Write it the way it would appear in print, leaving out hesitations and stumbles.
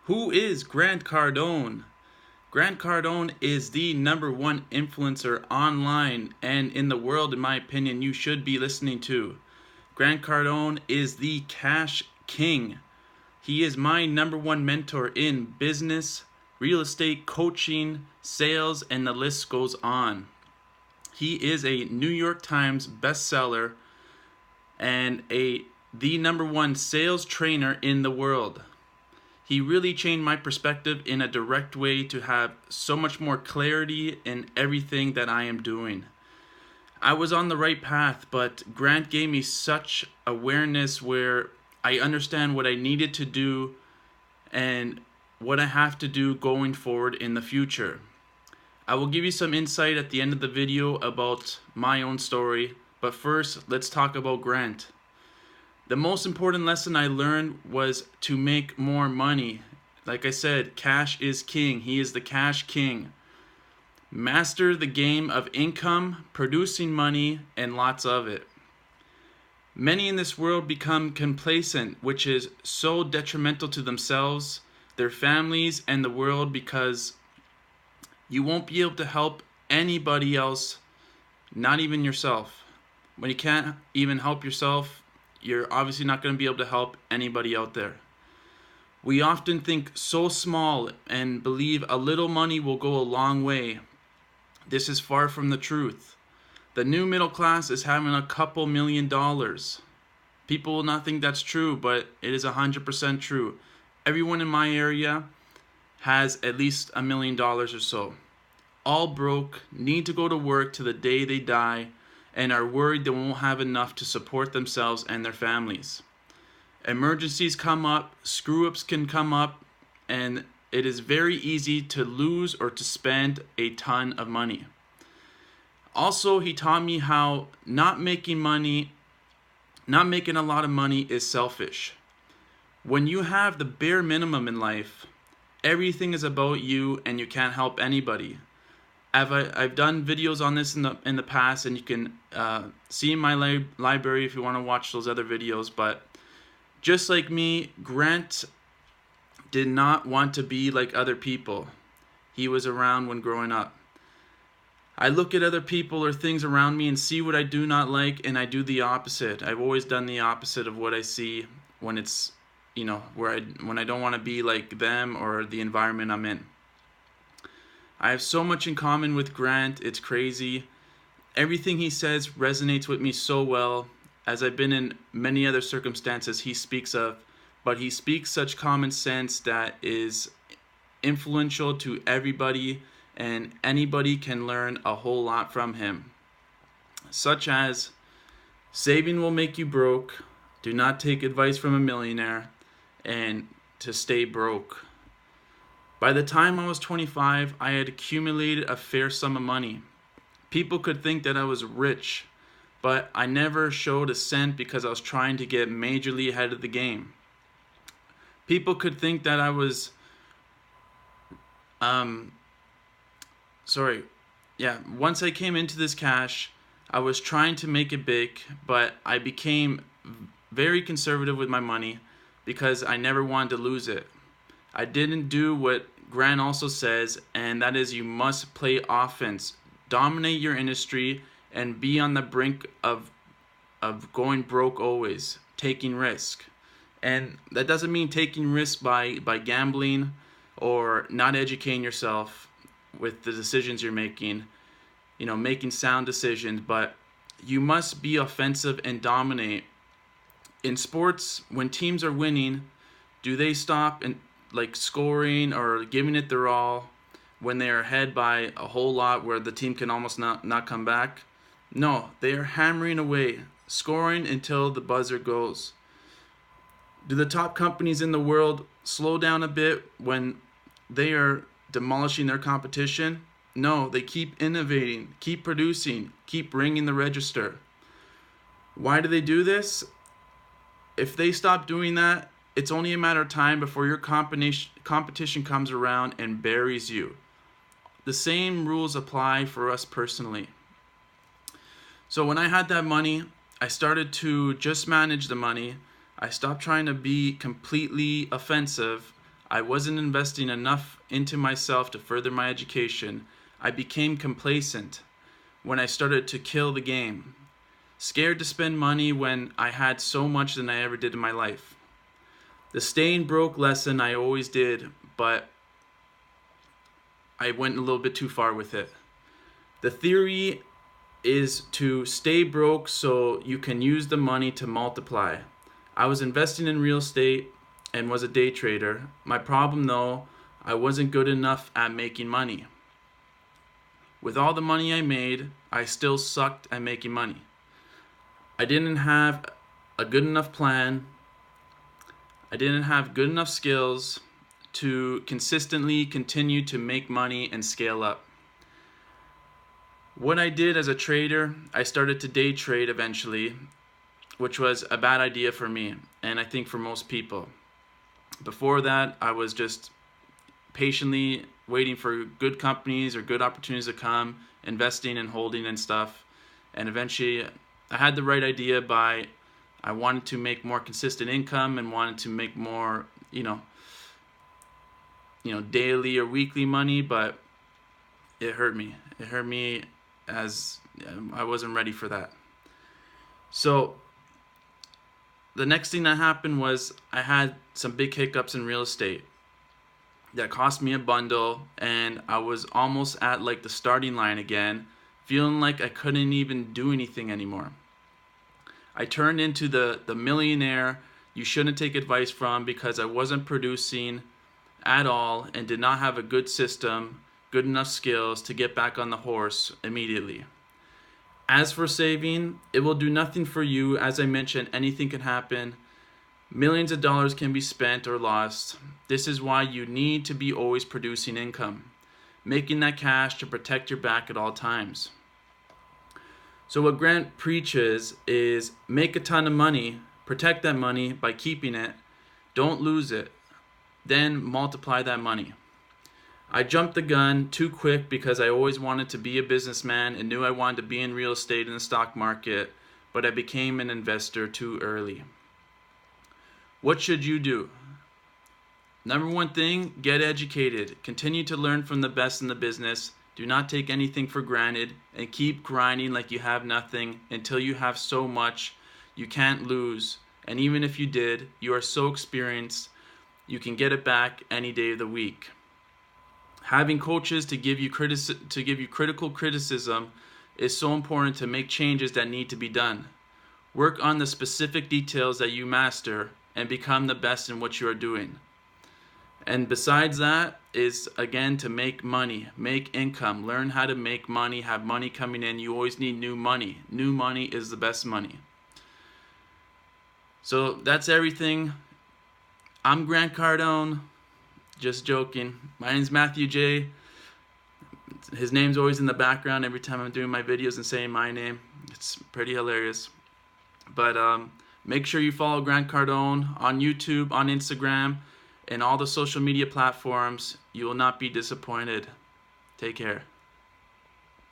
Who is Grant Cardone? Grant Cardone is the #1 influencer online and in the world, in my opinion, you should be listening to. Grant Cardone is the cash king. He is my #1 mentor in business, real estate, coaching, sales, and the list goes on. He is a New York Times bestseller and the #1 sales trainer in the world. He really changed my perspective in a direct way to have so much more clarity in everything that I am doing. I was on the right path, but Grant gave me such awareness where I understand what I needed to do and what I have to do going forward in the future. I will give you some insight at the end of the video about my own story, but first, let's talk about Grant. The most important lesson I learned was to make more money. Like I said, cash is king. He is the cash king. Master the game of income, producing money, and lots of it. Many in this world become complacent, which is so detrimental to themselves, their families, and the world, because you won't be able to help anybody else, not even yourself. When you can't even help yourself, you're obviously not going to be able to help anybody out there. We often think so small and believe a little money will go a long way. This is far from the truth. The new middle class is having a couple $1,000,000. People will not think that's true, but it is 100% true. Everyone in my area has at least $1,000,000 or so. All broke, need to go to work to the day they die, and are worried they won't have enough to support themselves and their families. Emergencies come up, screw-ups can come up, and it is very easy to lose or to spend a ton of money. Also, he taught me how not making a lot of money is selfish. When you have the bare minimum in life, everything is about you and you can't help anybody. I've done videos on this in the past, and you can see in my library if you want to watch those other videos. But just like me, Grant did not want to be like other people he was around when growing up. I look at other people or things around me and see what I do not like, and I do the opposite. I've always done the opposite of what I see when it's, when I don't want to be like them or the environment I'm in. I have so much in common with Grant, it's crazy. Everything he says resonates with me so well, as I've been in many other circumstances he speaks of, but he speaks such common sense that is influential to everybody, and anybody can learn a whole lot from him. Such as, saving will make you broke, do not take advice from a millionaire, and to stay broke. By the time I was 25, I had accumulated a fair sum of money. People could think that I was rich, but I never showed a cent because I was trying to get majorly ahead of the game. People could think that I was, once I came into this cash, I was trying to make it big, but I became very conservative with my money because I never wanted to lose it. I didn't do what Grant also says, and that is you must play offense, dominate your industry, and be on the brink of going broke always, taking risk. And that doesn't mean taking risk by gambling or not educating yourself with the decisions you're making, making sound decisions, but you must be offensive and dominate. In sports, when teams are winning, do they stop and scoring or giving it their all when they are ahead by a whole lot where the team can almost not come back? No, they are hammering away, scoring until the buzzer goes. Do the top companies in the world slow down a bit when they are demolishing their competition? No, they keep innovating, keep producing, keep ringing the register. Why do they do this? If they stop doing that, it's only a matter of time before your competition comes around and buries you. The same rules apply for us personally. So when I had that money, I started to just manage the money. I stopped trying to be completely offensive. I wasn't investing enough into myself to further my education. I became complacent when I started to kill the game. Scared to spend money when I had so much than I ever did in my life. The staying broke lesson I always did, but I went a little bit too far with it. The theory is to stay broke so you can use the money to multiply. I was investing in real estate and was a day trader. My problem though, I wasn't good enough at making money. With all the money I made, I still sucked at making money. I didn't have a good enough plan. I didn't have good enough skills to consistently continue to make money and scale up. What I did as a trader, I started to day trade eventually, which was a bad idea for me, and I think for most people. Before that, I was just patiently waiting for good companies or good opportunities to come, investing and holding and stuff. And eventually, I had the right idea I wanted to make more consistent income and wanted to make more, daily or weekly money, but it hurt me. It hurt me as I wasn't ready for that. So the next thing that happened was I had some big hiccups in real estate that cost me a bundle, and I was almost at like the starting line again, feeling like I couldn't even do anything anymore. I turned into the millionaire you shouldn't take advice from because I wasn't producing at all and did not have a good system, good enough skills to get back on the horse immediately. As for saving, it will do nothing for you. As I mentioned, anything can happen. Millions of dollars can be spent or lost. This is why you need to be always producing income, making that cash to protect your back at all times. So what Grant preaches is make a ton of money, protect that money by keeping it, don't lose it, then multiply that money. I jumped the gun too quick because I always wanted to be a businessman and knew I wanted to be in real estate and the stock market, but I became an investor too early. What should you do? Number one thing, get educated. Continue to learn from the best in the business. Do not take anything for granted and keep grinding like you have nothing until you have so much you can't lose. And even if you did, you are so experienced, you can get it back any day of the week. Having coaches to give you critical criticism is so important to make changes that need to be done. Work on the specific details that you master and become the best in what you are doing. And besides that is, again, to make money, make income, learn how to make money, have money coming in. You always need new money. New money is the best money. So that's everything. I'm Grant Cardone. Just joking. My name's Matthew J. His name's always in the background every time I'm doing my videos and saying my name. It's pretty hilarious. But make sure you follow Grant Cardone on YouTube, on Instagram, and all the social media platforms. You will not be disappointed. Take care.